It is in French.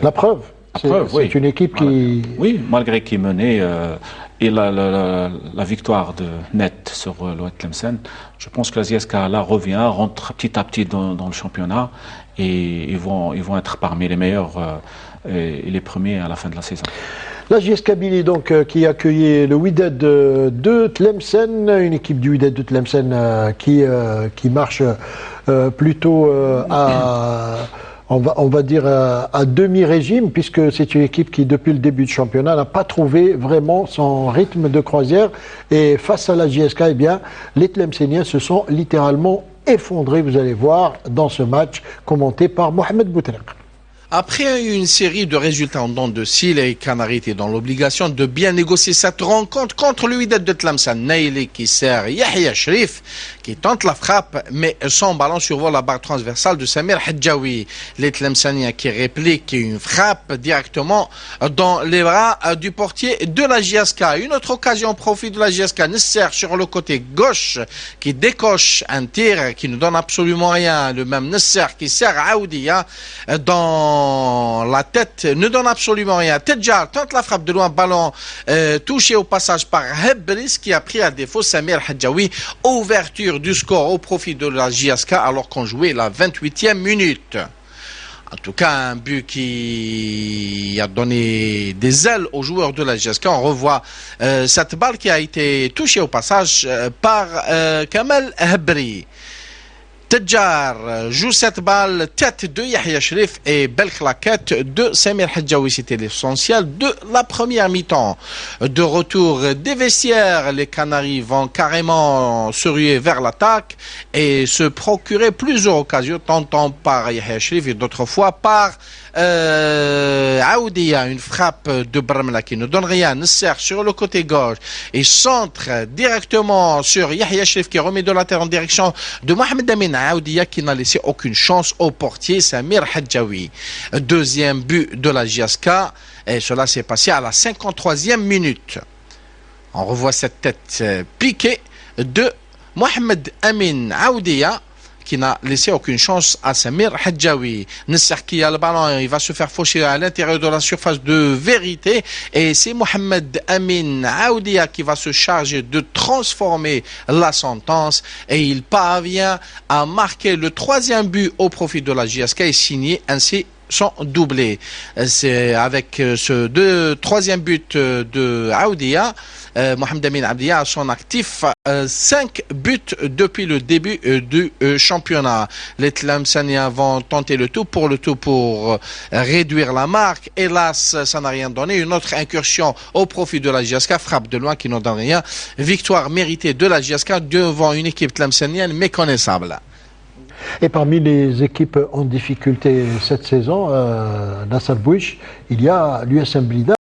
La preuve, c'est une équipe qui... Oui, malgré qu'il menait et la victoire nette sur l'Oued Tlemcen, je pense que la ZSK là revient, rentre petit à petit dans le championnat et ils vont être parmi les meilleurs et les premiers à la fin de la saison. La JS Kabylie donc qui accueillait le Wydad de Tlemcen, une équipe du Wydad de Tlemcen qui marche plutôt on va dire à demi-régime, puisque c'est une équipe qui, depuis le début du championnat, n'a pas trouvé vraiment son rythme de croisière. Et face à la JSK, eh bien, les Tlemceniens se sont littéralement effondrés, vous allez voir, dans ce match commenté par Mohamed Boutrek. Après une série de résultats en dents de scie, les Canaries étaient dans l'obligation de bien négocier cette rencontre contre le Wydad de Tlemcen. Naïli qui sert Yahya Shrif, qui tente la frappe, mais son ballon survole la barre transversale de Samir Hadjaoui. Les Tlemceniens qui répliquent une frappe directement dans les bras du portier de la JSK. Une autre occasion au profit de la JSK. Nesser sur le côté gauche qui décoche un tir qui ne donne absolument rien. Le même Nesser qui sert Aoudia dans la tête, ne donne absolument rien. Tedjar tente la frappe de loin, ballon touché au passage par Hebris qui a pris à défaut Samir Hadjaoui. Ouverture du score au profit de la JSK alors qu'on jouait la 28e minute. En tout cas, un but qui a donné des ailes aux joueurs de la JSK. On revoit cette balle qui a été touchée au passage par Kamel Hebri. Tedjar joue cette balle, tête de Yahya Shrif et belle claquette de Samir Hadjaoui. C'était l'essentiel de la première mi-temps. De retour des vestiaires, les Canaries vont carrément se ruer vers l'attaque et se procurer plusieurs occasions, tantôt par Yahya Shrif et d'autres fois par Aoudia. Une frappe de Bramla qui ne donne rien. Nesser sur le côté gauche et centre directement sur Yahya Shrif qui remet de la terre en direction de Mohamed Amin Aoudia qui n'a laissé aucune chance au portier Samir Hadjaoui. Deuxième but de la JSK et cela s'est passé à la 53e minute. On revoit cette tête piquée de Mohamed Amin Aoudia qui n'a laissé aucune chance à Samir Hadjaoui. Nesser qui a le ballon, il va se faire faucher à l'intérieur de la surface de vérité et c'est Mohamed Amin Aoudia qui va se charger de transformer la sentence et il parvient à marquer le troisième but au profit de la JSK et signer ainsi son doublé. C'est avec ce troisième but de Aoudia, Mohamed Amin Aoudia a son actif 5 buts depuis le début du championnat. Les Tlemceniens vont tenter le tout pour réduire la marque. Hélas, ça n'a rien donné. Une autre incursion au profit de la JSK, frappe de loin qui n'en donne rien. Victoire méritée de la JSK devant une équipe tlemcenienne méconnaissable. Et parmi les équipes en difficulté cette saison, Nasser Bouich, il y a l'USM Blida.